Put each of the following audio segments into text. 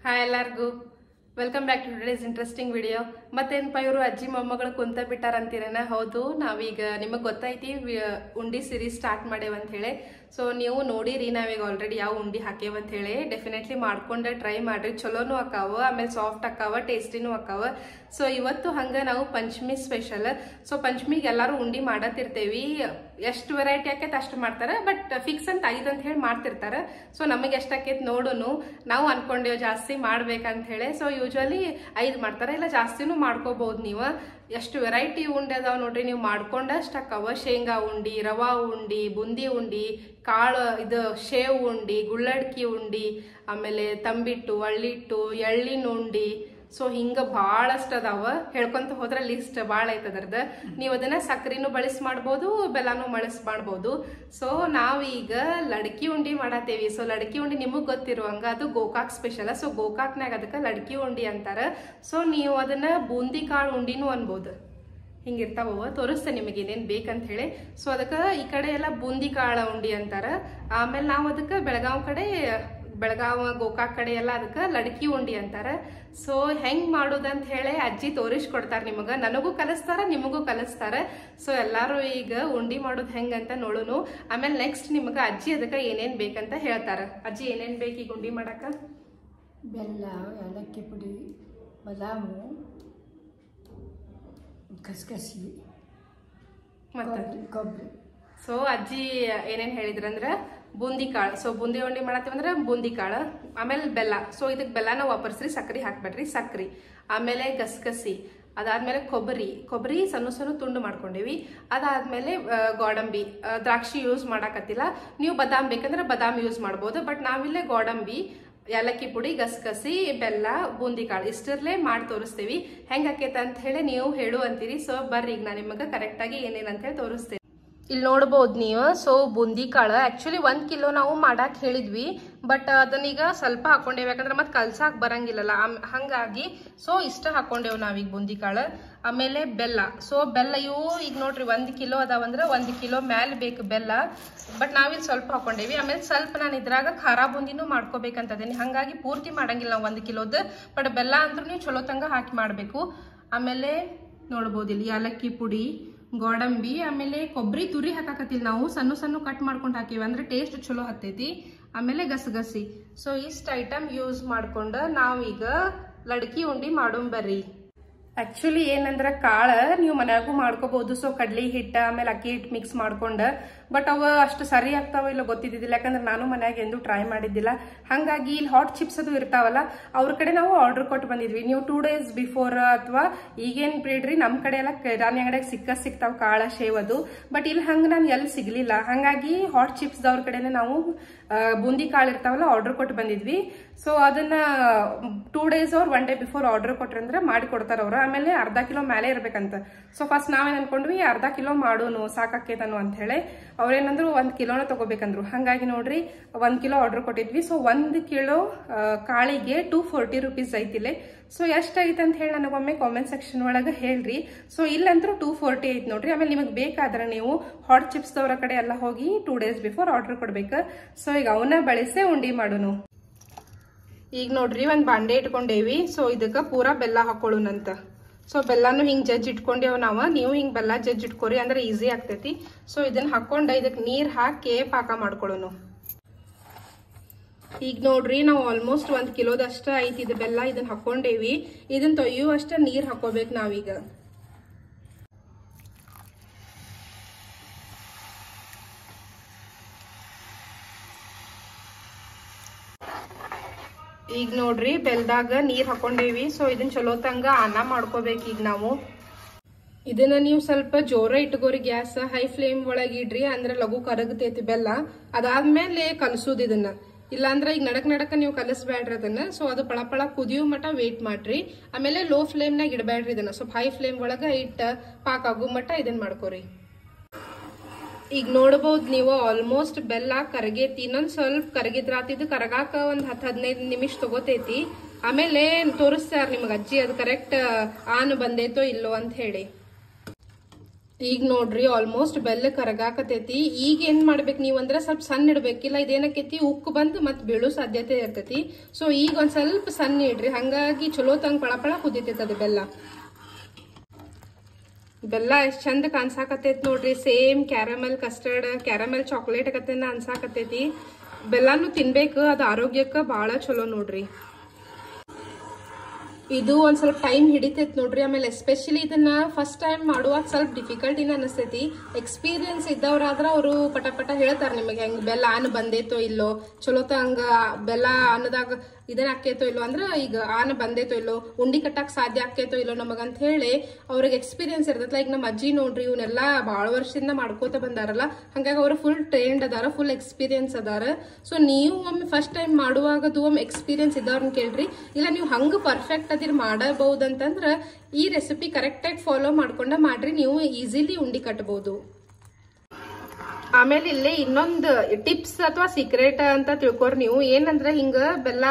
Hi ಎಲ್ಲರಿಗೂ welcome back to today's interesting video. ಮತ್ತೇನಪ್ಪ ಇವರು ಅಜ್ಜಿ ಮೊಮ್ಮಗಳು ಕುಂತ ಬಿಟ್ಟಾರಂತೀರೇನ? ಹೌದು, ನಾವೀಗ ನಿಮಗೆ ಗೊತ್ತೈತಿ ಉಂಡಿ ಸಿರೀಸ್ ಸ್ಟಾರ್ಟ್ ಮಾಡೇವಂತ ಹೇಳಿ. ಸೊ ನೀವು ನೋಡಿರಿ, ನಾವೀಗ ಆಲ್ರೆಡಿ ಯಾವ ಉಂಡಿ ಹಾಕೇವಂತ ಹೇಳಿ. ಡೆಫಿನೆಟ್ಲಿ ಮಾಡ್ಕೊಂಡು ಟ್ರೈ ಮಾಡ್ರಿ, ಚಲೋನು ಅಕ್ಕಾವ, ಆಮೇಲೆ ಸಾಫ್ಟ್ ಅಕ್ಕಾವ, ಟೇಸ್ಟಿನೂ ಅಕ್ಕಾವ. ಸೊ ಇವತ್ತು ಹಂಗೆ ನಾವು ಪಂಚಮಿ ಸ್ಪೆಷಲ್. ಸೊ ಪಂಚಮಿಗೆ ಎಲ್ಲರೂ ಉಂಡಿ ಮಾಡತ್ತಿರ್ತೇವಿ. ಎಷ್ಟು ವೆರೈಟಿ ಆಕೈತೆ ಅಷ್ಟು ಮಾಡ್ತಾರೆ, ಬಟ್ ಫಿಕ್ಸ್ ಅಂತ 5 ಅಂತ ಹೇಳಿ ಮಾಡ್ತಿರ್ತಾರೆ. ಸೊ ನಮಗೆ ಎಷ್ಟಾಕೈತೆ ನೋಡೋನು. ನಾವು ಅನ್ಕೊಂಡೇವು ಜಾಸ್ತಿ ಮಾಡ್ಬೇಕಂತ ಹೇಳಿ. ಸೊ ಯೂಶಲಿ 5 ಮಾಡ್ತಾರೆ, ಇಲ್ಲ ಜಾಸ್ತಿನೂ ಮಾಡ್ಕೋಬಹುದು. ನೀವು ಎಷ್ಟು ವೆರೈಟಿ ಉಂಡಿ ಅದಾವ ನೋಡ್ರಿ, ನೀವು ಮಾಡ್ಕೊಂಡಷ್ಟು ಅಕ್ಕಾವ. ಶೇಂಗಾ ಉಂಡಿ, ರವಾ ಉಂಡಿ, ಬುಂದಿ ಉಂಡಿ, ಕಾಳು ಇದು ಶೇವ್ ಉಂಡಿ, ಗುಳ್ಳಡ್ಕಿ ಉಂಡಿ, ಆಮೇಲೆ ತಂಬಿಟ್ಟು, ಅಳ್ಳಿಟ್ಟು, ಎಳ್ಳಿನ ಉಂಡಿ. ಸೊ ಹಿಂಗ ಭಾಳಷ್ಟು ಅದಾವ. ಹೇಳ್ಕೊಂತ ಹೋದ್ರೆ ಲಿಸ್ಟ್ ಭಾಳ ಐತೆ ಅದ್ರದ್ದು. ನೀವು ಅದನ್ನ ಸಕ್ಕರೆನೂ ಬಳಸಿ ಮಾಡ್ಬೋದು, ಬೆಲ್ಲನೂ ಬಳಸಿ ಮಾಡ್ಬೋದು. ಸೊ ನಾವೀಗ ಲಡ್ಕಿ ಉಂಡಿ ಮಾಡತ್ತೇವಿ. ಸೊ ಲಡ್ಕಿ ಉಂಡಿ ನಿಮಗೆ ಗೊತ್ತಿರುವಂಗ ಅದು ಗೋಕಾಕ್ ಸ್ಪೆಷಲ್. ಸೊ ಗೋಕಾಕ್ನಾಗ ಅದಕ್ಕೆ ಲಡ್ಕಿ ಉಂಡಿ ಅಂತಾರ. ಸೊ ನೀವು ಅದನ್ನ ಬೂಂದಿ ಕಾಳು ಉಂಡಿನೂ ಅನ್ಬೋದು. ಹಿಂಗಿರ್ತಾವ, ತೋರಿಸ್ತೇನೆ ನಿಮಗೆ ಏನೇನು ಬೇಕಂತ ಹೇಳಿ. ಸೊ ಅದಕ್ಕೆ ಈ ಕಡೆ ಎಲ್ಲ ಬೂಂದಿ ಕಾಳ ಉಂಡಿ ಅಂತಾರ. ಆಮೇಲೆ ನಾವು ಅದಕ್ಕೆ ಬೆಳಗಾವ್ ಗೋಕಾಕ್ ಕಡೆ ಎಲ್ಲ ಅದಕ್ಕೆ ಲಡ್ಕಿ ಉಂಡಿ ಅಂತಾರ. ಸೊ ಹೆಂಗ್ ಮಾಡೋದಂತ ಹೇಳಿ ಅಜ್ಜಿ ತೋರಿಸ್ಕೊಡ್ತಾರ ನಿಮಗ. ನನಗೂ ಕಲಿಸ್ತಾರ, ನಿಮಗೂ ಕಲಿಸ್ತಾರ. ಸೊ ಎಲ್ಲಾರು ಈಗ ಉಂಡಿ ಮಾಡೋದು ಹೆಂಗಂತ ನೋಡೋನು. ಆಮೇಲೆ ನೆಕ್ಸ್ಟ್ ನಿಮಗ ಅಜ್ಜಿ ಅದಕ್ಕೆ ಏನೇನ್ ಬೇಕಂತ ಹೇಳ್ತಾರ. ಅಜ್ಜಿ ಏನೇನ್ ಬೇಕು ಈಗ ಉಂಡಿ ಮಾಡಾಕ? ಬೆಲ್ಲ, ಏಲಕ್ಕಿ ಪುಡಿ, ಬಾದಾಮು, ಕಸಕಸಿ ಮತ್ತು ಕೊಬ್ಬರಿ. ಸೊ ಅಜ್ಜಿ ಏನೇನ್ ಹೇಳಿದ್ರಂದ್ರ ಬೂಂದಿ ಕಾಳು. ಸೊ ಬೂಂದಿ ಉಂಡಿ ಮಾಡತ್ತೀವಂದ್ರೆ ಬೂಂದಿ ಕಾಳು, ಆಮೇಲೆ ಬೆಲ್ಲ. ಸೊ ಇದಕ್ಕೆ ಬೆಲ್ಲನ ವಾಪರ್ಸ್ರಿ, ಸಕ್ರೆ ಹಾಕ್ಬೇಡ್ರಿ, ಸಕ್ರಿ. ಆಮೇಲೆ ಗಸಗಸಿ, ಅದಾದ್ಮೇಲೆ ಕೊಬ್ಬರಿ ಸಣ್ಣ ಸಣ್ಣ ತುಂಡು ಮಾಡ್ಕೊಂಡೇವಿ. ಅದಾದ್ಮೇಲೆ ಗೋಡಂಬಿ, ದ್ರಾಕ್ಷಿ ಯೂಸ್ ಮಾಡಾಕತ್ತಿಲ್ಲ. ನೀವು ಬಾದಾಮ್ ಬೇಕಂದ್ರೆ ಬಾದಾಮ್ ಯೂಸ್ ಮಾಡ್ಬೋದು, ಬಟ್ ನಾವಿಲ್ಲೇ ಗೋಡಂಬಿ, ಏಲಕ್ಕಿ ಪುಡಿ, ಗಸಗಸಿ, ಬೆಲ್ಲ, ಬೂಂದಿ ಕಾಳು ಇಷ್ಟರಲ್ಲೇ ಮಾಡಿ ತೋರಿಸ್ತೇವಿ. ಹೆಂಗ್ ಆಕೈತೆ ಅಂತ ಹೇಳಿ ನೀವು ಹೇಳು ಅಂತೀರಿ. ಸೊ ಬರ್ರಿ ಈಗ ನಾನು ನಿಮಗೆ ಕರೆಕ್ಟಾಗಿ ಏನೇನಂತ ಹೇಳಿ ತೋರಿಸ್ತೇನೆ. ಇಲ್ಲಿ ನೋಡ್ಬೋದು ನೀವು. ಸೊ ಬೂಂದಿ ಕಾಳು ಆಕ್ಚುಲಿ 1 ಕಿಲೋ ನಾವು ಮಾಡಾಕ್ ಹೇಳಿದ್ವಿ, ಬಟ್ ಅದನ್ನೀಗ ಸ್ವಲ್ಪ ಹಾಕೊಂಡೇವಿ, ಯಾಕಂದ್ರೆ ಮತ್ತೆ ಕಲ್ಸಾಕ್ ಬರಂಗಿಲ್ಲಲ್ಲ, ಹಂಗಾಗಿ ಸೊ ಇಷ್ಟ ಹಾಕೊಂಡೇವು ನಾವೀಗ ಬೂಂದಿ ಕಾಳು. ಆಮೇಲೆ ಬೆಲ್ಲ. ಸೊ ಬೆಲ್ಲ ಇವು ಈಗ ನೋಡ್ರಿ 1 ಕಿಲೋ ಅದಾವಂದ್ರೆ 1 ಕಿಲೋ ಮ್ಯಾಲೆ ಬೇಕು ಬೆಲ್ಲ, ಬಟ್ ನಾವಿಲ್ಲಿ ಸ್ವಲ್ಪ ಹಾಕೊಂಡೇವಿ. ಆಮೇಲೆ ಸ್ವಲ್ಪ ನಾನು ಇದ್ರಾಗ ಖಾರ ಬೂಂದಿನೂ ಮಾಡ್ಕೋಬೇಕಂತದೇನಿ, ಹಂಗಾಗಿ ಪೂರ್ತಿ ಮಾಡಂಗಿಲ್ಲ ನಾವು 1 ಕಿಲೋದು. ಬಟ್ ಬೆಲ್ಲ ಅಂದ್ರೂ ನೀವು ಚಲೋ ತಂಗ ಹಾಕಿ ಮಾಡಬೇಕು. ಆಮೇಲೆ ನೋಡ್ಬೋದು ಇಲ್ಲಿ ಏಲಕ್ಕಿ ಪುಡಿ, ಗೋಡಂಬಿ, ಆಮೇಲೆ ಕೊಬ್ಬರಿ ತುರಿ ಹಾಕಾಕತ್ತಿಲ್ಲ ನಾವು, ಸಣ್ಣ ಸಣ್ಣ ಕಟ್ ಮಾಡ್ಕೊಂಡು ಹಾಕಿವಿ ಅಂದ್ರೆ ಟೇಸ್ಟ್ ಚಲೋ ಹತ್ತೈತಿ. ಆಮೇಲೆ ಗಸಗಸಿ. ಸೊ ಇಷ್ಟ ಐಟಮ್ ಯೂಸ್ ಮಾಡ್ಕೊಂಡು ನಾವೀಗ ಲಡ್ಕಿ ಉಂಡಿ ಮಾಡೋಣ ಬರ್ರಿ. ಆಕ್ಚುಲಿ ಏನಂದ್ರ ಕಾಳ ನೀವು ಮನ್ಯಾಗೂ ಮಾಡ್ಕೋಬಹುದು. ಸೊ ಕಡ್ಲಿ ಹಿಟ್ಟ ಆಮೇಲೆ ಅಕ್ಕಿ ಹಿಟ್ಟು ಮಿಕ್ಸ್ ಮಾಡ್ಕೊಂಡ, ಬಟ್ ಅವ ಅಷ್ಟು ಸರಿ ಆಗ್ತಾವ ಇಲ್ಲ ಗೊತ್ತಿದ್ದಿಲ್ಲ, ಯಾಕಂದ್ರೆ ನಾನು ಮನ್ಯಾಗ ಎಂದು ಟ್ರೈ ಮಾಡಿದ್ದಿಲ್ಲ. ಹಂಗಾಗಿ ಇಲ್ಲಿ ಹಾಟ್ ಚಿಪ್ಸ್ ಅದು ಇರ್ತಾವಲ್ಲ, ಅವ್ರ ಕಡೆ ನಾವು ಆರ್ಡರ್ ಕೊಟ್ಟು ಬಂದಿದ್ವಿ. ನೀವು 2 days ಬಿಫೋರ್ ಅಥವಾ ಈಗೇನ್ ಬಿಡ್ರಿ, ನಮ್ ಕಡೆ ಎಲ್ಲ ಕಿರಾಣಿ ಅಂಗಡಿಯಾಗ ಸಿಗ್ತಾವ ಕಾಳ ಶೇವ್ ಅದು, ಬಟ್ ಇಲ್ಲಿ ಹಂಗ ನಾನು ಎಲ್ಲಿ ಸಿಗ್ಲಿಲ್ಲ. ಹಂಗಾಗಿ ಹಾಟ್ ಚಿಪ್ಸ್ ಅವ್ರ ಕಡೆನೆ ನಾವು ಬೂಂದಿ ಕಾಳು ಇರ್ತಾವಲ್ಲ ಆರ್ಡರ್ ಕೊಟ್ಟು ಬಂದಿದ್ವಿ. ಸೊ ಅದನ್ನ 2 days or 1 day before order ಕೊಟ್ರಂದ್ರೆ ಮಾಡಿ ಕೊಡ್ತಾರ ಅವ್ರು. ಆಮೇಲೆ ಅರ್ಧ ಕಿಲೋ ಮೇಲೆ ಇರ್ಬೇಕಂತ. ಸೊ ಫಸ್ಟ್ ನಾವೇನ್ ಅನ್ಕೊಂಡ್ವಿ ಅರ್ಧ ಕಿಲೋ ಮಾಡೋನು ಸಾಕಾಕೇತನು ಅಂತ ಹೇಳಿ. ಅವ್ರೇನಂದ್ರು 1 ಕಿಲೋನ ತಗೋಬೇಕಂದ್ರು. ಹಂಗಾಗಿ ನೋಡ್ರಿ 1 ಕಿಲೋ ಆರ್ಡರ್ ಕೊಟ್ಟಿದ್ವಿ. ಸೊ 1 ಕಿಲೋ ಕಾಳಿಗೆ 240 rupees ಐತಿಲೆ. ಸೊ ಎಷ್ಟಾಯ್ತು ಅಂತ ಹೇಳಿ ನನಗೊಮ್ಮೆ ಕಾಮೆಂಟ್ ಸೆಕ್ಷನ್ ಒಳಗೆ ಹೇಳ್ರಿ. ಸೊ ಇಲ್ಲಂತೂ 240 ಐತಿ ನೋಡ್ರಿ. ಆಮೇಲೆ ನಿಮಗೆ ಬೇಕಾದ್ರೆ ನೀವು ಹಾಟ್ ಚಿಪ್ಸ್ ದವರ ಕಡೆ ಎಲ್ಲ ಹೋಗಿ 2 days ಬಿಫೋರ್ ಆರ್ಡರ್ ಕೊಡ್ಬೇಕು. ಸೊ ಈಗ ಅವನ್ನ ಬಳಸೇ ಉಂಡಿ ಮಾಡೋನು. ಈಗ ನೋಡ್ರಿ ಒಂದ್ ಬಾಂಡೆ ಇಟ್ಕೊಂಡೇವಿ. ಸೊ ಇದಕ್ಕ ಪೂರಾ ಬೆಲ್ಲ ಹಾಕೊಳ್ಳೋಣಂತ. ಸೊ ಬೆಲ್ಲನು ಹಿಂಗ್ ಜಜ್ಜ್ ಇಟ್ಕೊಂಡೇವ್ ನಾವು. ನೀವು ಹಿಂಗ್ ಬೆಲ್ಲ ಜಜ್ಜ್ ಇಟ್ಕೋರಿ, ಅಂದ್ರೆ ಈಸಿ ಆಗ್ತೈತಿ. ಸೊ ಇದನ್ನ ಹಾಕೊಂಡ ಇದಕ್ ನೀರ್ ಹಾಕಿ ಪಾಕ ಮಾಡ್ಕೊಳ್ಳೋನು. ಈಗ ನೋಡ್ರಿ ನಾವು ಆಲ್ಮೋಸ್ಟ್ 1 ಕಿಲೋದಷ್ಟ ಐತಿ ಇದು ಬೆಲ್ಲ. ಇದನ್ನ ಹಾಕೊಂಡೇವಿ. ಇದನ್ನ ತೊಯ್ಯುವಷ್ಟ ನೀರ್ ಹಾಕೋಬೇಕು ನಾವೀಗ. ಈಗ ನೋಡ್ರಿ ಬೆಲ್ದಾಗ ನೀರ್ ಹಾಕೊಂಡೇವಿ. ಸೊ ಇದನ್ನ ಚಲೋ ತಂಗ ಅನ್ನ ಮಾಡ್ಕೋಬೇಕು ಈಗ ನಾವು. ಇದನ್ನ ನೀವು ಸ್ವಲ್ಪ ಜೋರ ಇಟ್ಕೋರಿ, ಗ್ಯಾಸ್ ಹೈ ಫ್ಲೇಮ್ ಒಳಗೆ ಇಡ್ರಿ, ಅಂದ್ರೆ ಲಘು ಕರಗತೈತಿ ಬೆಲ್ಲ. ಅದಾದ್ಮೇಲೆ ಕಲಸೋದು ಇದನ್ನ. ಇಲ್ಲಾಂದ್ರೆ ಈಗ ನಡಕ ನೀವು ಕಲಸ್ಬೇಡ್ರಿ ಅದನ್ನ. ಸೊ ಅದು ಪಳ ಕುದಿಯೋ ಮಟ ವೇಟ್ ಮಾಡ್ರಿ. ಆಮೇಲೆ ಲೋ ಫ್ಲೇಮ್ನಾಗ ಇಡಬೇಡ್ರಿ ಇದನ್ನ. ಸ್ವಲ್ಪ ಹೈ ಫ್ಲೇಮ್ ಒಳಗ ಇಟ್ಟ ಪಾಕ ಆಗೋ ಮಟ ಇದನ್ನ ಮಾಡ್ಕೋರಿ. ಈಗ ನೋಡಬಹುದು ನೀವು ಆಲ್ಮೋಸ್ಟ್ ಬೆಲ್ಲ ಕರಗೈತಿ. ಇನ್ನೊಂದ್ ಸ್ವಲ್ಪ ಕರಗಿದ್ರಾತಿದ್ದು ಕರಗಾಕ ಒಂದ್ 10-15 ನಿಮಿಷ ತಗೋತೈತಿ. ಆಮೇಲೆ ತೋರಿಸ್ತಾರ ನಿಮಗ ಅಜ್ಜಿ ಅದು ಕರೆಕ್ಟ್ ಆನ್ ಬಂದೈತೋ ಇಲ್ಲೋ ಅಂತ ಹೇಳಿ. ಈಗ ನೋಡ್ರಿ ಆಲ್ಮೋಸ್ಟ್ ಬೆಲ್ಲ ಕರಗಾಕತೈತಿ. ಈಗ ಏನ್ ಮಾಡ್ಬೇಕು ನೀವು ಅಂದ್ರೆ ಸ್ವಲ್ಪ ಸಣ್ಣ ಇಡ್ಬೇಕಿಲ್ಲ, ಇದೇನಕೈತಿ ಉಕ್ಕು ಬಂದು ಮತ್ ಬೀಳೋ ಸಾಧ್ಯತೆ ಇರ್ತೈತಿ. ಸೊ ಈಗ ಒಂದ್ ಸ್ವಲ್ಪ ಸಣ್ಣ ಇಡ್ರಿ, ಹಂಗಾಗಿ ಚಲೋ ತಂಗ್ ಪಳಪಳ ಕುದಿತೈತಿ ಅದು ಬೆಲ್ಲ. ಬೆಲ್ಲ ಎಷ್ಟ್ ಚಂದ ಕಾಣ್ಸಾಕತೈತಿ ನೋಡ್ರಿ, same caramel custard caramel chocolate ಕತೆನ ಅನ್ಸಾಕತೈತಿ. ಬೆಲ್ಲನು ತಿನ್ಬೇಕು, ಅದು ಆರೋಗ್ಯಕ್ಕೆ ಬಹಳ ಚಲೋ ನೋಡ್ರಿ. ಇದು ಒಂದ್ ಸ್ವಲ್ಪ ಟೈಮ್ ಹಿಡಿತೈತಿ ನೋಡ್ರಿ. ಆಮೇಲೆ ಎಸ್ಪೆಷಲಿ ಇದನ್ನ ಫಸ್ಟ್ ಟೈಮ್ ಮಾಡುವಾಗ ಸ್ವಲ್ಪ ಡಿಫಿಕಲ್ಟಿನ ಅನಿಸ್ತೈತಿ. ಎಕ್ಸ್ಪೀರಿಯನ್ಸ್ ಇದ್ದವ್ರಾದ್ರ ಅವರು ಪಟ ಪಟ ಹೇಳ್ತಾರ ನಿಮಗೆ ಹೆಂಗ್ ಬೆಲ್ಲ ಆನ್ ಬಂದೈತೋ ಇಲ್ಲೋ, ಚಲೋ ಹಂಗ ಬೆಲ್ಲ ಅನ್ನದಾಗ ಇದನ್ನ ಹಾಕೇತೋ ಇಲ್ಲೋ, ಅಂದ್ರ ಈಗ ಆನ ಬಂದೈತೋ ಇಲ್ಲೋ, ಉಂಡಿ ಕಟ್ಟಕ್ ಸಾಧ್ಯ ಆಕೇತೋ ಇಲ್ಲೋ ನಮಗಂತ ಹೇಳಿ ಅವ್ರಿಗೆ ಎಕ್ಸ್ಪೀರಿಯನ್ಸ್ ಇರ್ತೈತಲ್ಲ. ಈಗ ನಮ್ಮ ಅಜ್ಜಿ ನೋಡ್ರಿ, ಇವನ್ನೆಲ್ಲಾ ಬಾಳ ವರ್ಷದಿಂದ ಮಾಡ್ಕೋತ ಬಂದಾರಲ್ಲ, ಹಂಗಾಗಿ ಅವ್ರು ಫುಲ್ ಟ್ರೈನ್ಡ್ ಅದಾರ, ಫುಲ್ ಎಕ್ಸ್ಪೀರಿಯನ್ಸ್ ಅದಾರ. ಸೊ ನೀವು ಒಮ್ಮೆ ಫಸ್ಟ್ ಟೈಮ್ ಮಾಡುವಾಗದು ಒಮ್ಮೆ ಎಕ್ಸ್ಪೀರಿಯನ್ಸ್ ಇದ್ದವ್ರನ್ನ ಕೇಳ್ರಿ. ಇಲ್ಲ ನೀವು ಹಂಗ ಪರ್ಫೆಕ್ಟ್ ಅದಿರ್ ಮಾಡಬಹುದಂತಂದ್ರ ಈ ರೆಸಿಪಿ ಕರೆಕ್ಟ್ ಆಗಿ ಫಾಲೋ ಮಾಡ್ಕೊಂಡ ಮಾಡ್ರಿ, ನೀವು ಈಸಿಲಿ ಉಂಡಿ ಕಟ್ಟಬಹುದು. ಆಮೇಲೆ ಇಲ್ಲಿ ಇನ್ನೊಂದು ಟಿಪ್ಸ್ ಅಥವಾ ಸೀಕ್ರೆಟ್ ಅಂತ ತಿಳ್ಕೊರಿ ನೀವು. ಏನಂದ್ರೆ ಹಿಂಗ ಬೆಲ್ಲ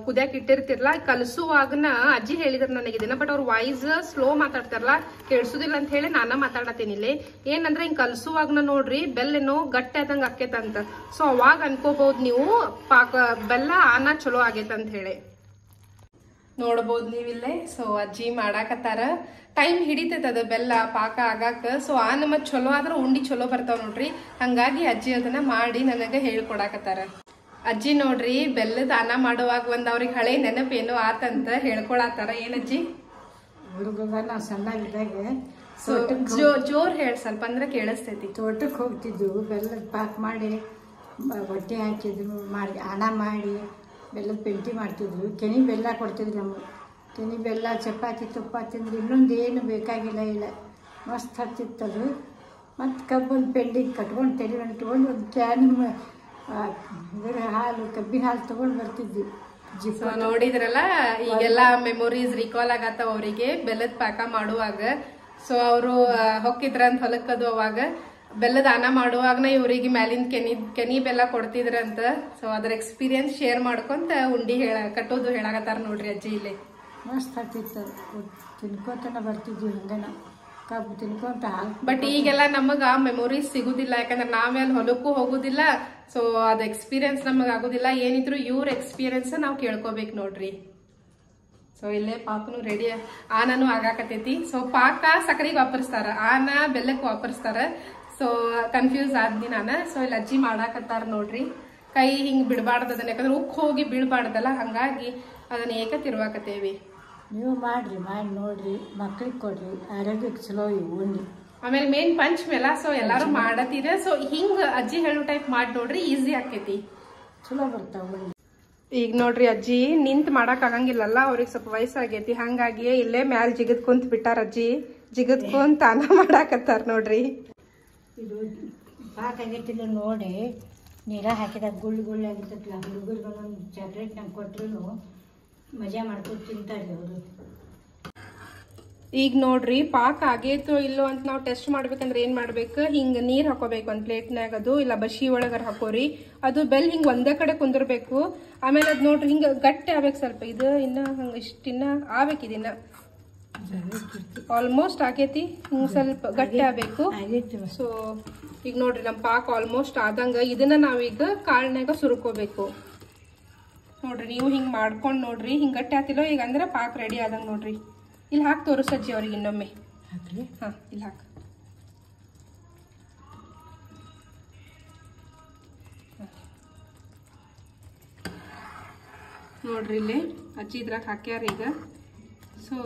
ಕುದಿಯಾಕ ಇಟ್ಟಿರ್ತಿರ್ಲಾ, ಕಲಸುವಾಗನ ಅಜ್ಜಿ ಹೇಳಿದ್ರ ನನಗೆ ಇದನ್ನ, ಬಟ್ ಅವ್ರ ವಾಯ್ಸ್ ಸ್ಲೋ ಮಾತಾಡ್ತಾರಲ್ಲ ಕೇಳಿಸುದಿಲ್ಲ ಅಂತ ಹೇಳಿ ನಾನ ಮಾತಾಡತೀನಿ ಇಲ್ಲಿ. ಏನಂದ್ರೆ ಹಿಂಗ್ ಕಲಸುವಾಗನ ನೋಡ್ರಿ ಬೆಲ್ಲೇನೋ ಗಟ್ಟಿ ಆದಂಗ ಆಕೇತಂತ. ಸೊ ಅವಾಗ ಅನ್ಕೋಬಹುದು ನೀವು ಬೆಲ್ಲ ಆನ ಚಲೋ ಆಗೇತಂತ ಹೇಳಿ. ನೋಡ್ಬೋದು ನೀವಿಲ್ಲೇ. ಸೊ ಅಜ್ಜಿ ಮಾಡಾಕತ್ತಾರ. ಟೈಮ್ ಹಿಡಿತೈತೆ ಅದು ಬೆಲ್ಲ ಪಾಕ ಆಗಾಕ. ಸೊ ಆ ನಮ್ಮ ಚಲೋ ಆದ್ರ ಉಂಡಿ ಚಲೋ ಬರ್ತಾವ ನೋಡ್ರಿ, ಹಂಗಾಗಿ ಅಜ್ಜಿ ಅದನ್ನ ಮಾಡಿ ನನಗೆ ಹೇಳ್ಕೊಡಾಕತ್ತಾರ. ಅಜ್ಜಿ ನೋಡ್ರಿ ಬೆಲ್ಲದ ಅನ್ನ ಮಾಡುವಾಗ ಒಂದ್ ಅವ್ರಿಗೆ ಹಳೆ ನೆನಪೇನು ಆತಂತ ಹೇಳ್ಕೊಳತ್ತಾರ. ಏನಜ್ಜಿ? ಹುಡುಗ ನಾವು ಸಣ್ಣಾಗಿದ್ದಾಗ ಸೊ ಜೋರ್ ಹೇಳಿ ಸ್ವಲ್ಪ ಅಂದ್ರೆ ಕೇಳಿಸ್ತೈತಿ. ತೋಟಕ್ಕೆ ಹೋಗ್ತಿದ್ವು, ಬೆಲ್ಲದ ಪಾಕ ಮಾಡಿ ಹೊಟ್ಟೆ ಹಾಕಿದ್ರು, ಮಾಡಿ ಅನ್ನ ಮಾಡಿ ಬೆಲ್ಲದ ಪೆಂಟಿ ಮಾಡ್ತಿದ್ರು. ಕೆನಿ ಬೆಲ್ಲ ಕೊಡ್ತಿದ್ರು ನಮಗೆ. ಕೆನಿ ಬೆಲ್ಲ ಚಪಾತಿ ತುಪ್ಪ ತಿಂದ್ರೆ ಇನ್ನೊಂದು ಏನು ಬೇಕಾಗಿಲ್ಲ ಇಲ್ಲ, ಮಸ್ತ್ ಹತ್ತಿತ್ತದು. ಮತ್ತು ಕಬ್ಬೊಂದು ಪೆಂಡಿಗೆ ಕಟ್ಕೊಂಡು ತಲೆ ಮೇಲೆ ಇಟ್ಕೊಂಡು ಒಂದು ಕ್ಯಾನ್ ಇದರ ಹಾಲು ಕಬ್ಬಿನ ಹಾಲು ತೊಗೊಂಡು ಬರ್ತಿದ್ವಿ. ನೋಡಿದ್ರಲ್ಲ, ಈಗೆಲ್ಲ ಮೆಮೊರೀಸ್ ರಿಕಾಲ್ ಆಗತ್ತಾವ ಅವರಿಗೆ ಬೆಲ್ಲದ ಪಾಕ ಮಾಡುವಾಗ. ಸೊ ಅವರು ಹೊಕ್ಕಿದ್ರಂತ ಹೊಲಕ್ಕದು ಅವಾಗ ಬೆಲ್ಲದ ಅನ್ನ ಮಾಡುವಾಗನ ಇವ್ರಿಗೆ ಮ್ಯಾಲಿನ ಕೆನಿ ಬೆಲ್ಲ ಕೊಡ್ತಿದ್ರಂತ. ಸೊ ಅದ್ರ ಎಕ್ಸ್ಪೀರಿಯನ್ಸ್ ಶೇರ್ ಮಾಡ್ಕೊಂತ ಉಂಡಿ ಕಟ್ಟೋದು ಹೇಳಾಕತ್ತಾರ ನೋಡ್ರಿ ಅಜ್ಜಿ ಇಲ್ಲಿ. ಮಸ್ತ್ ಹತ್ತಿತ್ತು, ತಿನ್ಕೋತನ ಬರ್ತಿದ್ವಿ ಹಂಗನ ಕಬ್ಬು ತಿನ್ಕೊಂತ ಹಾಲು. ಬಟ್ ಈಗೆಲ್ಲ ನಮಗ ಮೆಮೊರೀಸ್ ಸಿಗುದಿಲ್ಲ, ಯಾಕಂದ್ರೆ ನಾವೇನು ಹೊಲಕ್ಕೂ ಹೋಗುದಿಲ್ಲ. ಸೊ ಅದ್ ಎಕ್ಸ್ಪೀರಿಯನ್ಸ್ ನಮಗ್ ಆಗುದಿಲ್ಲ. ಏನಿದ್ರು ಇವ್ರ ಎಕ್ಸ್ಪೀರಿಯನ್ಸ್ ನಾವು ಕೇಳ್ಕೋಬೇಕು ನೋಡ್ರಿ. ಸೊ ಇಲ್ಲೇ ಪಾಕನು ರೆಡಿ, ಆನನು ಆಗಾಕತೈತಿ. ಸೊ ಪಾಕ ಸಕ್ಕರೆಗೆ ವಾಪರಿಸ್ತಾರ, ಆನ ಬೆಲ್ಲಕ್ಕೆ ವಾಪರಿಸ್ತಾರ. ಸೊ ಕನ್ಫ್ಯೂಸ್ ಆದ್ನಿ ನಾನು. ಸೊ ಇಲ್ಲಿ ಅಜ್ಜಿ ಮಾಡಾಕತ್ತಾರ ನೋಡ್ರಿ. ಕೈ ಹಿಂಗ್ ಬಿಡಬಾರ್ದು ಅದನ್ನ, ಯಾಕಂದ್ರೆ ಉಕ್ ಹೋಗಿ ಬೀಳ್ಬಾರ್ದಲ್ಲ, ಹಂಗಾಗಿ ಅದನ್ನ ಏಕ ತಿರ್ವಾಕತ್ತೇವಿ. ನೀವು ಮಾಡ್ರಿ, ಮಾಡಿ ನೋಡ್ರಿ, ಮಕ್ಳಿಗೆ ಕೊಡ್ರಿ, ಆರೋಗ್ಯಕ್ಕೆ ಚಲೋ ಇವು ಉಂಡಿ. ಆಮೇಲೆ ಮೇನ್ ಪಂಚ್ ಮೇಲ. ಸೊ ಎಲ್ಲಾರು ಮಾಡತ್ತೀರ. ಸೊ ಹಿಂಗ್ ಅಜ್ಜಿ ಹೇಳೋ ಟೈಪ್ ಮಾಡಿ ನೋಡ್ರಿ, ಈಸಿ ಆಕೈತಿ, ಚಲೋ ಬರ್ತಾವ ಉಂಡಿ. ಈಗ ನೋಡ್ರಿ ಅಜ್ಜಿ ನಿಂತ್ ಮಾಡಕ್ ಆಗಂಗಿಲ್ಲಲ್ಲ, ಅವ್ರಿಗೆ ಸ್ವಲ್ಪ ವಯಸ್ಸಾಗೈತಿ, ಹಂಗಾಗಿ ಇಲ್ಲೇ ಮ್ಯಾಲ ಜಿಗದ್ ಕುಂತ್ ಬಿಟ್ಟಾರ. ಅಜ್ಜಿ ಜಿಗದ್ ಕುಂತ ಅನ್ನ ಮಾಡಾಕತ್ತಾರ ನೋಡ್ರಿ. ಇದು ಪಾಕ ಆಗೈತಿಲ್ಲ ನೋಡಿ, ನೀರ ಹಾಕಿದಾಗ ಗುಳ್ಳು ಗುಳ್ಳು ಆಗಿರ್ತೈತಿಲ್ಲ, ಹುಡುಗರಿಗೆ ಒಂದೊಂದು ಚಾಕ್ಲೇಟ್ ನಂಗೆ ಕೊಟ್ಟರು ಮಜಾ ಮಾಡ್ಕೊಂಡು ತಿಂತಾರೆ ಅವರು. ಈಗ ನೋಡ್ರಿ ಪಾಕ ಆಗೇತೋ ಇಲ್ಲೋ ಅಂತ ನಾವು ಟೆಸ್ಟ್ ಮಾಡ್ಬೇಕಂದ್ರೆ ಏನ್ ಮಾಡ್ಬೇಕು, ಹಿಂಗ ನೀರ್ ಹಾಕೋಬೇಕು ಒಂದ್ ಪ್ಲೇಟ್ನಾಗ, ಅದು ಇಲ್ಲ ಬಶಿ ಒಳಗಾರ ಹಾಕೋರಿ. ಅದು ಬೆಲ್ ಹಿಂಗ್ ಒಂದೇ ಕಡೆ ಕುಂದಿರ್ಬೇಕು. ಆಮೇಲೆ ಅದ್ ನೋಡ್ರಿ ಹಿಂಗ ಗಟ್ಟಿ ಆಗ್ಬೇಕು ಸ್ವಲ್ಪ. ಇದು ಇನ್ನ ಹಂಗ ಇಷ್ಟಿನ್ನ ಆಗ್ಬೇಕು, ಇದನ್ನ ಆಲ್ಮೋಸ್ಟ್ ಆಗೇತಿ, ಹಿಂಗ್ ಸ್ವಲ್ಪ ಗಟ್ಟಿ ಆಗ್ಬೇಕು. ಸೊ ಈಗ ನೋಡ್ರಿ ನಮ್ ಪಾಕ ಆಲ್ಮೋಸ್ಟ್ ಆದಂಗ ಇದನ್ನ ನಾವೀಗ ಕಾಳ್ನಾಗ ಸುರ್ಕೋಬೇಕು ನೋಡ್ರಿ. ನೀವು ಹಿಂಗ್ ಮಾಡ್ಕೊಂಡ್ ನೋಡ್ರಿ, ಹಿಂಗ್ ಗಟ್ಟಿ ಆತಿಲ್ಲೋ ಈಗ ಅಂದ್ರೆ ಪಾಕ ರೆಡಿ ಆದಂಗ ನೋಡ್ರಿ. ಇಲ್ಲಿ ಹಾಕಿ ತೋರಿಸಜ್ಜಿ ಅವ್ರಿಗೆ ಇನ್ನೊಮ್ಮೆ. ಹಾಕ್ರಿ. ಹಾ ಇಲ್ಲಿ ಹಾಕ. ನೋಡ್ರಿ ಇಲ್ಲಿ ಅಜ್ಜಿ ಇದ್ರಾಗ ಹಾಕ್ಯಾರ ಈಗ. ಸೊ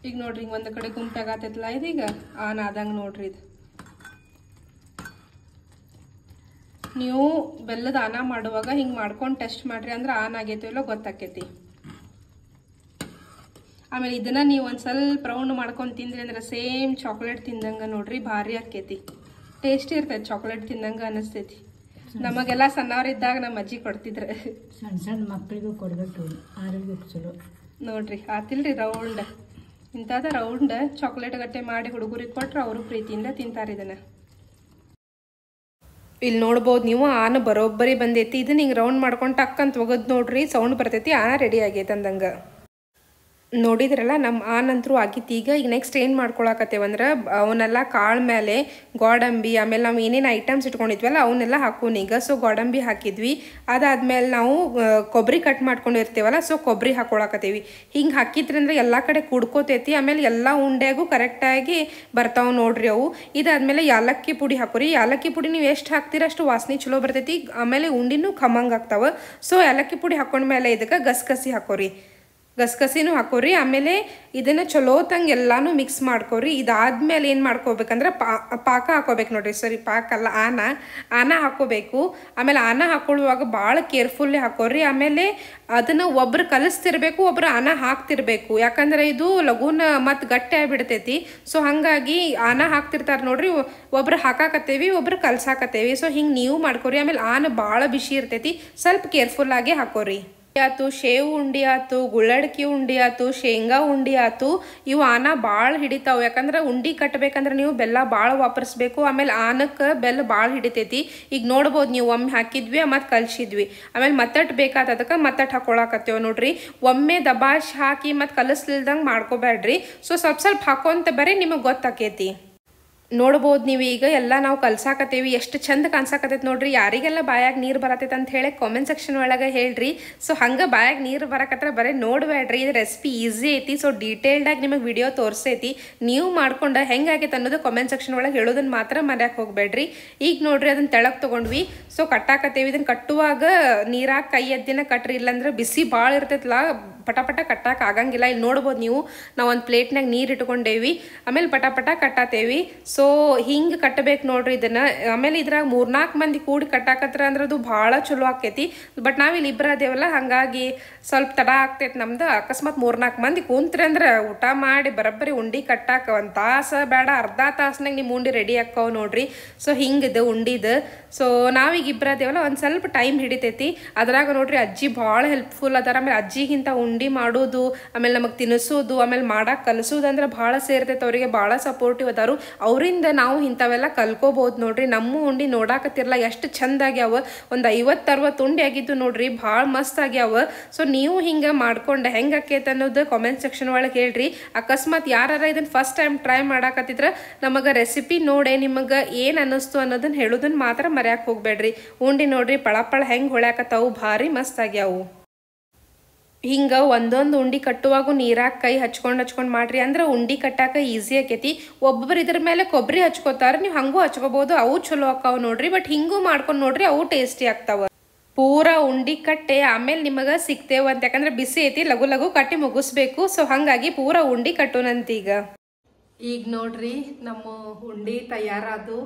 ಈಗ ನೋಡ್ರಿ ಹಿಂಗ ಒಂದ್ ಕಡೆ ಗುಂಪಾಗತ್ತೈತಲ್ಲ, ಇದೀಗ ಆನ್ ಆದಂಗ ನೋಡ್ರಿ. ಇದು ನೀವು ಬೆಲ್ಲದ ಆನ ಮಾಡುವಾಗ ಹಿಂಗ್ ಮಾಡ್ಕೊಂಡು ಟೆಸ್ಟ್ ಮಾಡ್ರಿ, ಅಂದ್ರೆ ಆನ್ ಆಗೈತೋ ಇಲ್ಲೋ ಗೊತ್ತಾಕೈತಿ. ಆಮೇಲೆ ಇದನ್ನ ನೀವು ಒಂದ್ ಸ್ವಲ್ಪ ರೌಂಡ್ ಮಾಡ್ಕೊಂಡು ತಿಂದ್ರಿ ಅಂದ್ರೆ ಸೇಮ್ ಚಾಕ್ಲೇಟ್ ತಿಂದಂಗ ನೋಡ್ರಿ, ಭಾರಿ ಆಕೈತಿ, ಟೇಸ್ಟಿ ಇರ್ತೈತಿ, ಚಾಕ್ಲೇಟ್ ತಿಂದಂಗ ಅನಿಸ್ತೈತಿ. ನಮಗೆಲ್ಲ ಸಣ್ಣವ್ರಿದ್ದಾಗ ನಮ್ಮ ಅಜ್ಜಿ ಕೊಡ್ತಿದ್ರ. ಸಣ್ಣ ಸಣ್ಣ ಮಕ್ಕಳಿಗೂ ಕೊಡ್ಬೇಕು, ಆರೋಗ್ಯಕ್ಕೆ ಚಲೋ ನೋಡ್ರಿ. ಆತಿಲ್ರಿ ರೌಂಡ್, ಇಂಥದ ರೌಂಡ್ ಚಾಕ್ಲೇಟ್ ಗಟ್ಟೆ ಮಾಡಿ ಹುಡುಗರಿಗೆ ಕೊಟ್ರೆ ಅವರು ಪ್ರೀತಿಯಿಂದ ತಿಂತಾರ ಇದನ್ನ. ಇಲ್ಲಿ ನೋಡ್ಬೋದು ನೀವು, ಆನ ಬರೋಬ್ಬರಿ ಬಂದೈತಿ. ಇದನ್ನ ಹಿಂಗೆ ರೌಂಡ್ ಮಾಡ್ಕೊಂಡು ಟಕ್ ಅಂತ ಒಗದ್ ನೋಡ್ರಿ, ಸೌಂಡ್ ಬರ್ತೈತಿ, ಆನ ರೆಡಿ ಆಗೈತೆ ಅಂದಂಗ. ನೋಡಿದ್ರಲ್ಲ ನಮ್ಮ ಆನಂತರೂ ಆಗಿತ್ತು. ಈಗ ನೆಕ್ಸ್ಟ್ ಏನು ಮಾಡ್ಕೊಳಕತ್ತೇವಂದ್ರೆ ಅವನ್ನೆಲ್ಲ ಕಾಳು ಮೇಲೆ ಗೋಡಂಬಿ ಆಮೇಲೆ ನಾವು ಏನೇನು ಐಟಮ್ಸ್ ಇಟ್ಕೊಂಡಿದ್ವಲ್ಲ ಅವನ್ನೆಲ್ಲ ಹಾಕೋಣ ಈಗ. ಸೊ ಗೋಡಂಬಿ ಹಾಕಿದ್ವಿ, ಅದಾದ್ಮೇಲೆ ನಾವು ಕೊಬ್ಬರಿ ಕಟ್ ಮಾಡ್ಕೊಂಡಿರ್ತೀವಲ್ಲ ಸೊ ಕೊಬ್ಬರಿ ಹಾಕೊಳಕತ್ತೀವಿ. ಹಿಂಗೆ ಹಾಕಿದ್ರಂದ್ರೆ ಎಲ್ಲ ಕಡೆ ಕುಡ್ಕೋತೈತಿ, ಆಮೇಲೆ ಎಲ್ಲ ಉಂಡೆಗೂ ಕರೆಕ್ಟಾಗಿ ಬರ್ತಾವೆ ನೋಡ್ರಿ ಅವು. ಇದಾದ್ಮೇಲೆ ಯಾಲಕ್ಕಿ ಪುಡಿ ಹಾಕೋರಿ. ಯಾಲಕ್ಕಿ ಪುಡಿ ನೀವು ಎಷ್ಟು ಹಾಕ್ತೀರ ಅಷ್ಟು ವಾಸನೆ ಚಲೋ ಬರ್ತೈತಿ, ಆಮೇಲೆ ಉಂಡಿನೂ ಖಮ್ಮಂಗೆ ಆಗ್ತಾವೆ. ಸೊ ಯಾಲಕ್ಕಿ ಪುಡಿ ಹಾಕೊಂಡ್ಮೇಲೆ ಇದಕ್ಕೆ ಗಸಗಸಿ ಹಾಕೋರಿ, ಗಸಗಸಿನೂ ಹಾಕೋರಿ. ಆಮೇಲೆ ಇದನ್ನು ಚಲೋತಂಗೆ ಎಲ್ಲಾನು ಮಿಕ್ಸ್ ಮಾಡ್ಕೋರಿ. ಇದಾದ್ಮೇಲೆ ಏನು ಮಾಡ್ಕೋಬೇಕಂದ್ರೆ ಪಾಕ ಹಾಕೋಬೇಕು ನೋಡ್ರಿ. ಸರಿ, ಪಾಕ ಅಲ್ಲ, ಆನ ಹಾಕೋಬೇಕು. ಆಮೇಲೆ ಆನ ಹಾಕೊಳ್ಳುವಾಗ ಭಾಳ ಕೇರ್ಫುಲ್ಲಿ ಹಾಕೋರಿ. ಆಮೇಲೆ ಅದನ್ನು ಒಬ್ರು ಕಲಿಸ್ತಿರ್ಬೇಕು, ಒಬ್ರು ಆನ ಹಾಕ್ತಿರ್ಬೇಕು, ಯಾಕಂದ್ರೆ ಇದು ಲಘುನ ಮತ್ತು ಗಟ್ಟಿ ಆಗಿಬಿಡ್ತೈತಿ. ಸೊ ಹಾಗಾಗಿ ಆನ ಹಾಕ್ತಿರ್ತಾರೆ ನೋಡ್ರಿ, ಒಬ್ರು ಹಾಕಾಕತ್ತೇವಿ, ಒಬ್ರು ಕಲ್ಸಾಕತ್ತೇವಿ. ಸೊ ಹಿಂಗೆ ನೀವು ಮಾಡ್ಕೋರಿ. ಆಮೇಲೆ ಆನ ಭಾಳ ಬಿಸಿ ಇರ್ತೈತಿ, ಸ್ವಲ್ಪ ಕೇರ್ಫುಲ್ಲಾಗಿ ಹಾಕೋರಿ. ಆತು ಶೇವು ಉಂಡಿ ಆತು, ಗುಳ್ಳಡ್ಕಿ ಉಂಡಿ ಆತು, ಶೇಂಗಾ ಉಂಡಿ ಆತು, ಇವು ಆನ ಭಾಳ ಹಿಡಿತಾವೆ. ಯಾಕಂದ್ರೆ ಉಂಡಿ ಕಟ್ಟಬೇಕಂದ್ರೆ ನೀವು ಬೆಲ್ಲ ಭಾಳ ವಾಪರಿಸ್ಬೇಕು. ಆಮೇಲೆ ಆನಕ್ಕೆ ಬೆಲ್ಲ ಭಾಳ ಹಿಡಿತೈತಿ. ಈಗ ನೋಡ್ಬೋದು ನೀವು, ಒಮ್ಮೆ ಹಾಕಿದ್ವಿ ಮತ್ತು ಕಲ್ಸಿದ್ವಿ, ಆಮೇಲೆ ಮತ್ತಟ್ಟು ಬೇಕಾದದಕ್ಕೆ ಮತ್ತಟ್ಟು ಹಾಕೊಳಕತ್ತೇವೆ ನೋಡ್ರಿ. ಒಮ್ಮೆ ದಬಾಶ್ ಹಾಕಿ ಮತ್ತು ಕಲಿಸ್ಲಿಲ್ದಂಗೆ ಮಾಡ್ಕೋಬೇಡ್ರಿ. ಸೊ ಸ್ವಲ್ಪ ಹಾಕೋಂತ ಬರೀ ನಿಮಗೆ ಗೊತ್ತಾಕೈತಿ. ನೋಡ್ಬೋದು ನೀವು ಈಗ ಎಲ್ಲ ನಾವು ಕಲ್ಸಾಕತ್ತೇವಿ, ಎಷ್ಟು ಚಂದ ಕಾಣಿಸಾಕತ್ತೈತಿ ನೋಡ್ರಿ. ಯಾರಿಗೆಲ್ಲ ಬಾಯಾಗ ನೀರು ಬರತೈತೆ ಅಂತ ಹೇಳಿ ಕಾಮೆಂಟ್ ಸೆಕ್ಷನ್ ಒಳಗೆ ಹೇಳ್ರಿ. ಸೊ ಹಂಗೆ ಬಾಯಾಗ ನೀರು ಬರಕತ್ರ ಬರೀ ನೋಡಬೇಡ್ರಿ, ಇದು ರೆಸಿಪಿ ಈಸಿ ಐತಿ. ಸೊ ಡೀಟೇಲ್ಡಾಗಿ ನಿಮಗೆ ವಿಡಿಯೋ ತೋರಿಸೈತಿ, ನೀವು ಮಾಡ್ಕೊಂಡು ಹೆಂಗಾಗೈತೆ ಅನ್ನೋದು ಕಾಮೆಂಟ್ ಸೆಕ್ಷನ್ ಒಳಗೆ ಹೇಳೋದನ್ನ ಮಾತ್ರ ಮರ್ಯಾಕೆ ಹೋಗ್ಬೇಡ್ರಿ. ಈಗ ನೋಡ್ರಿ ಅದನ್ನ ತೆಳಗೆ ತೊಗೊಂಡ್ವಿ. ಸೊ ಕಟ್ಟಾಕತ್ತೇವಿ. ಇದನ್ನು ಕಟ್ಟುವಾಗ ನೀರಾಗ ಕೈ ಎದ್ದಿನ ಕಟ್ರಿ, ಇಲ್ಲಾಂದ್ರೆ ಬಿಸಿ ಭಾಳ ಇರ್ತೈತಲ್ಲ, ಪಟ ಕಟ್ಟಾಕ ಆಗಂಗಿಲ್ಲ. ಇಲ್ಲಿ ನೋಡ್ಬೋದು ನೀವು, ನಾವು ಒಂದು ಪ್ಲೇಟ್ನಾಗ ನೀರು ಇಟ್ಕೊಂಡೇವಿ, ಆಮೇಲೆ ಪಟ ಕಟ್ಟಾತೇವಿ. ಸೊ ಹಿಂಗೆ ಕಟ್ಟಬೇಕು ನೋಡ್ರಿ ಇದನ್ನ. ಆಮೇಲೆ ಇದ್ರಾಗ 3-4 ಮಂದಿ ಕೂಡಿ ಕಟ್ಟಾಕತ್ರ ಅಂದ್ರೆ ಅದು ಭಾಳ ಚಲೋ ಆಕೈತಿ. ಬಟ್ ನಾವಿಲ್ಲಿ ಇಬ್ಬರ ಅದೇವಲ್ಲ, ಹಾಗಾಗಿ ಸ್ವಲ್ಪ ತಡ ಆಗ್ತೈತಿ ನಮ್ದು. ಅಕಸ್ಮಾತ್ 3-4 ಮಂದಿ ಕೂತ್ರಿ ಅಂದ್ರೆ ಊಟ ಮಾಡಿ ಬರೋಬ್ಬರಿ ಉಂಡಿ ಕಟ್ಟಾಕ 1 ತಾಸು ಬೇಡ, ಅರ್ಧ ತಾಸ್ನಾಗ ನಿಮ್ಮ ಉಂಡಿ ರೆಡಿ ಆಕ್ಕವು ನೋಡ್ರಿ. ಸೊ ಹಿಂಗಿದೆ ಉಂಡಿದು. ಸೊ ನಾವೀಗ ಇಬ್ಬರ ಅದೇವಲ್ಲ, ಒಂದು ಸ್ವಲ್ಪ ಟೈಮ್ ಹಿಡಿತೈತಿ. ಅದ್ರಾಗ ನೋಡ್ರಿ ಅಜ್ಜಿ ಭಾಳ ಹೆಲ್ಪ್ಫುಲ್ ಅದಾರ. ಆಮೇಲೆ ಅಜ್ಜಿಗಿಂತ ಉಂಡಿ ಮಾಡೋದು, ಆಮೇಲೆ ನಮಗೆ ತಿನ್ನಿಸೋದು, ಆಮೇಲೆ ಮಾಡಕ್ಕೆ ಕಲಿಸೋದು ಅಂದ್ರೆ ಭಾಳ ಸೇರ್ತೈತೆ. ಅವರಿಗೆ ಭಾಳ ಸಪೋರ್ಟಿವ್ ಅದಾರು. ಅವರಿಂದ ನಾವು ಇಂಥವೆಲ್ಲ ಕಲ್ಕೋಬಹುದು ನೋಡ್ರಿ. ನಮ್ಮ ಉಂಡಿ ನೋಡಾಕತ್ತಿರಲ್ಲ ಎಷ್ಟು ಚಂದ ಆಗ್ಯಾವ. ಒಂದು 50-60 ಉಂಡಿ ಆಗಿದ್ದು ನೋಡ್ರಿ, ಭಾಳ ಮಸ್ತ್ ಆಗ್ಯಾವ. ಸೊ ನೀವು ಹಿಂಗೆ ಮಾಡ್ಕೊಂಡು ಹೆಂಗೆ ಆಕೈತೆ ಅನ್ನೋದು ಕಾಮೆಂಟ್ ಸೆಕ್ಷನ್ ಒಳಗೆ ಹೇಳ್ರಿ. ಅಕಸ್ಮಾತ್ ಯಾರು ಇದನ್ನು ಫಸ್ಟ್ ಟೈಮ್ ಟ್ರೈ ಮಾಡಾಕತ್ತಿದ್ರೆ ನಮಗೆ ರೆಸಿಪಿ ನೋಡಿ ನಿಮಗೆ ಏನು ಅನ್ನಿಸ್ತು ಅನ್ನೋದನ್ನ ಹೇಳೋದನ್ನ ಮಾತ್ರ ಮರ್ಯಾಕೆ ಹೋಗ್ಬೇಡ್ರಿ. ಉಂಡಿ ನೋಡ್ರಿ ಪಳ ಹೆಂಗೆ ಹೊಳ್ಯಾಕತ್ತಾವು, ಭಾರಿ ಮಸ್ತ್ ಆಗ್ಯಾವು. ಹಿಂಗೆ ಒಂದೊಂದು ಉಂಡಿ ಕಟ್ಟುವಾಗ ನೀರಾಗ ಕೈ ಹಚ್ಕೊಂಡು ಮಾಡ್ರಿ, ಅಂದ್ರೆ ಉಂಡಿ ಕಟ್ಟಾಕ ಈಸಿ ಆಕೈತಿ. ಒಬ್ಬೊಬ್ರು ಇದ್ರ ಮೇಲೆ ಕೊಬ್ಬರಿ ಹಚ್ಕೋತಾರೆ, ನೀವು ಹಂಗೂ ಹಚ್ಕೋಬಹುದು, ಅವು ಚಲೋ ಆಕಾವ್ ನೋಡ್ರಿ. ಬಟ್ ಹಿಂಗೂ ಮಾಡ್ಕೊಂಡು ನೋಡ್ರಿ, ಅವು ಟೇಸ್ಟಿ ಆಗ್ತಾವ. ಪೂರ ಉಂಡಿ ಕಟ್ಟೆ ಆಮೇಲೆ ನಿಮಗೆ ಸಿಗ್ತೇವಂತ, ಯಾಕಂದ್ರೆ ಬಿಸಿ ಐತಿ, ಲಘು ಕಟ್ಟಿ ಮುಗಿಸ್ಬೇಕು. ಸೊ ಹಾಗಾಗಿ ಪೂರ ಉಂಡಿ ಕಟ್ಟೋನಂತೀಗ. ಈಗ ನೋಡ್ರಿ ನಮ್ಮ ಉಂಡಿ ತಯಾರಾದು.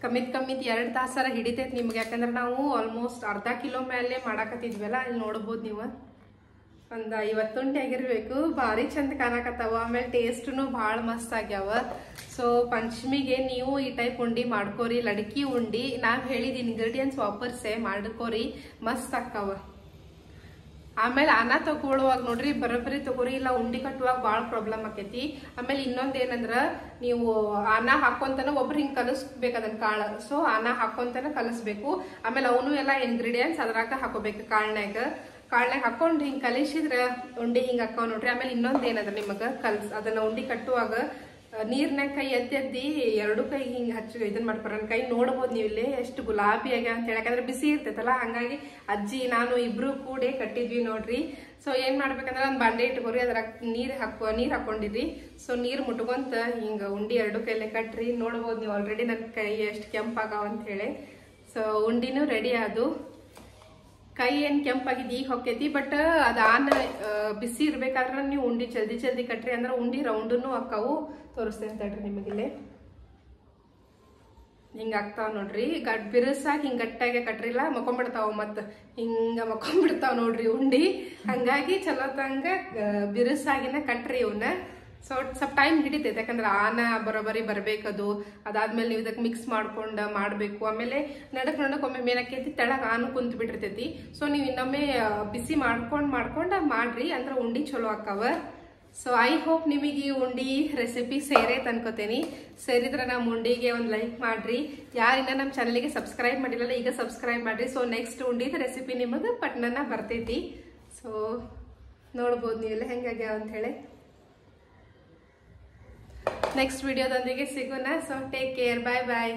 ಕಮ್ಮಿದ್ 2 ತಾಸರ ಹಿಡಿತೈತಿ ನಿಮ್ಗೆ, ಯಾಕಂದ್ರೆ ನಾವು ಆಲ್ಮೋಸ್ಟ್ ಅರ್ಧ ಕಿಲೋ ಮೇಲೆ ಮಾಡಾಕತ್ತಿದ್ವಲ್ಲ. ಇಲ್ಲಿ ನೋಡ್ಬೋದು ನೀವು, ಒಂದು 50 ಉಂಡಿ ಆಗಿರ್ಬೇಕು. ಭಾರಿ ಚಂದ ಕಾಣಕತ್ತಾವ. ಆಮೇಲೆ ಟೇಸ್ಟ್ನು ಭಾಳ ಮಸ್ತ್ ಆಗ್ಯಾವ. ಸೊ ಪಂಚಮಿಗೆ ನೀವು ಈ ಟೈಪ್ ಉಂಡಿ ಮಾಡ್ಕೋರಿ, ಲಡ್ಕಿ ಉಂಡಿ. ನಾವು ಹೇಳಿದ ಇಂಗ್ರೀಡಿಯೆಂಟ್ಸ್ ವಾಪರ್ಸೆ ಮಾಡ್ಕೋರಿ, ಮಸ್ತ್ ಆಕ್ಕಾವ. ಆಮೇಲೆ ಅನ್ನ ತಗೊಳ್ಳುವಾಗ ನೋಡ್ರಿ ಬರೋಬ್ಬರಿ ತಗೋರಿ, ಇಲ್ಲ ಉಂಡಿ ಕಟ್ಟುವಾಗ ಭಾಳ ಪ್ರಾಬ್ಲಮ್ ಆಕೈತಿ. ಆಮೇಲೆ ಇನ್ನೊಂದು ಏನಂದ್ರೆ, ನೀವು ಅನ್ನ ಹಾಕೊಂತನ ಒಬ್ರು ಹಿಂಗೆ ಕಲಿಸ್ಬೇಕು ಅದನ್ನ ಕಾಳು. ಸೊ ಅನ್ನ ಹಾಕೊಂತನ ಕಲಿಸ್ಬೇಕು. ಆಮೇಲೆ ಅವನು ಎಲ್ಲ ಇಂಗ್ರೀಡಿಯೆಂಟ್ಸ್ ಅದ್ರಾಗ ಹಾಕೋಬೇಕು. ಕಾಳ್ನಾಗ ಹಾಕೊಂಡು ಹಿಂಗೆ ಕಲಿಸಿದ್ರೆ ಉಂಡಿ ಹಿಂಗೆ ಹಾಕೋ ನೋಡ್ರಿ. ಆಮೇಲೆ ಇನ್ನೊಂದು ಏನಂದ್ರೆ ನಿಮಗೆ ಅದನ್ನ ಉಂಡಿ ಕಟ್ಟುವಾಗ ನೀರ್ನಾಗ ಕೈ ಎತ್ತಿ 2 ಕೈ ಹಿಂಗೆ ಇದನ್ನ ಮಾಡ್ಕೊರ. ನನ್ನ ಕೈ ನೋಡ್ಬೋದು ನೀವು ಇಲ್ಲಿ ಎಷ್ಟು ಗುಲಾಬಿ ಆಗ್ಯಾವ ಅಂತ ಹೇಳಿ, ಯಾಕಂದ್ರೆ ಬಿಸಿ ಇರ್ತೈತಲ್ಲ. ಹಂಗಾಗಿ ಅಜ್ಜಿ ನಾನು ಇಬ್ರು ಕೂಡಿ ಕಟ್ಟಿದ್ವಿ ನೋಡ್ರಿ. ಸೊ ಏನ್ ಮಾಡ್ಬೇಕಂದ್ರೆ ಒಂದು ಬಾಂಡೆ ಇಟ್ಕೋರಿ, ಅದ್ರಾಗ ನೀರ್ ಹಾಕೊಂಡಿರಿ. ಸೊ ನೀರ್ ಮುಟ್ಕೊಂತ ಹಿಂಗ ಉಂಡಿ 2 ಕೈಲೆ ಕಟ್ರಿ. ನೋಡ್ಬೋದು ನೀವು ಆಲ್ರೆಡಿ ನನ್ನ ಕೈ ಎಷ್ಟು ಕೆಂಪಾಗಾವ ಅಂತ ಹೇಳಿ. ಸೊ ಉಂಡಿನೂ ರೆಡಿ ಆದು. ಕೈ ಏನು ಕೆಂಪಾಗಿದ್ದು ಈಗ ಹೊಕ್ಕೈತಿ, ಬಟ್ ಅದಾನ ಬಿಸಿ ಇರ್ಬೇಕಾದ್ರೆ ನೀವು ಉಂಡಿ ಜಲ್ದಿ ಕಟ್ರಿ, ಅಂದ್ರೆ ಉಂಡಿ ರೌಂಡನ್ನು ಹಾಕಾವು. ತೋರಿಸ್ತೇನೆ ತಡ್ರಿ ನಿಮಗಿಲ್ಲಿ. ಹಿಂಗೆ ಆಗ್ತಾವ ನೋಡ್ರಿ. ಬಿರುಸಾಗಿ ಹಿಂಗೆ ಗಟ್ಟಾಗೆ ಕಟ್ರಿಲ್ಲ, ಮಕ್ಕೊಂಬಿಡ್ತಾವ. ಮತ್ತು ಹಿಂಗೆ ಮಕ್ಕೊಂಬಿಡ್ತಾವ ನೋಡ್ರಿ ಉಂಡಿ. ಹಂಗಾಗಿ ಚಲೋತಂಗ ಬಿರುಸಾಗಿನ ಕಟ್ರಿ ಇವನ್ನ. ಸೊ ಸ್ವಲ್ಪ ಟೈಮ್ ಹಿಡಿತೈತೆ, ಯಾಕಂದ್ರೆ ಆನ ಬರೋಬ್ಬರಿ ಬರ್ಬೇಕದು. ಅದಾದ್ಮೇಲೆ ನೀವು ಇದಕ್ಕೆ ಮಿಕ್ಸ್ ಮಾಡ್ಕೊಂಡು ಮಾಡಬೇಕು. ಆಮೇಲೆ ನಡಕ್ ಒಮ್ಮೆ ಮೇನಕ್ಕೈತಿ, ತೆಳಗೆ ಆನು ಕುಂತು ಬಿಟ್ಟಿರ್ತೈತಿ. ಸೊ ನೀವು ಇನ್ನೊಮ್ಮೆ ಬಿಸಿ ಮಾಡ್ಕೊಂಡು ಮಾಡ್ರಿ, ಅಂದ್ರೆ ಉಂಡಿ ಚಲೋ ಆಕಾವ. ಸೊ ಐ ಹೋಪ್ ನಿಮಗೆ ಈ ಉಂಡಿ ರೆಸಿಪಿ ಸೇರೈತೆ ಅನ್ಕೋತೇನಿ. ಸೇರಿದ್ರೆ ನಮ್ಮ ಉಂಡಿಗೆ ಒಂದು ಲೈಕ್ ಮಾಡ್ರಿ. ಯಾರಿನ್ನ ನಮ್ಮ ಚಾನಲ್ಗೆ ಸಬ್ಸ್ಕ್ರೈಬ್ ಮಾಡಿಲ್ಲ, ಈಗ ಸಬ್ಸ್ಕ್ರೈಬ್ ಮಾಡ್ರಿ. ಸೊ ನೆಕ್ಸ್ಟ್ ಉಂಡಿದ ರೆಸಿಪಿ ನಿಮಗೆ ಪಟ್ನನ ಬರ್ತೈತಿ. ಸೊ ನೋಡ್ಬೋದು ನೀವೆಲ್ಲ ಹೆಂಗಾಗ್ಯಾವ ಅಂತ ಹೇಳಿ. ನೆಕ್ಸ್ಟ್ ವಿಡಿಯೋದೊಂದಿಗೆ ಸಿಗೋಣ. ಸೊ ಟೇಕ್ ಕೇರ್, ಬಾಯ್ ಬಾಯ್.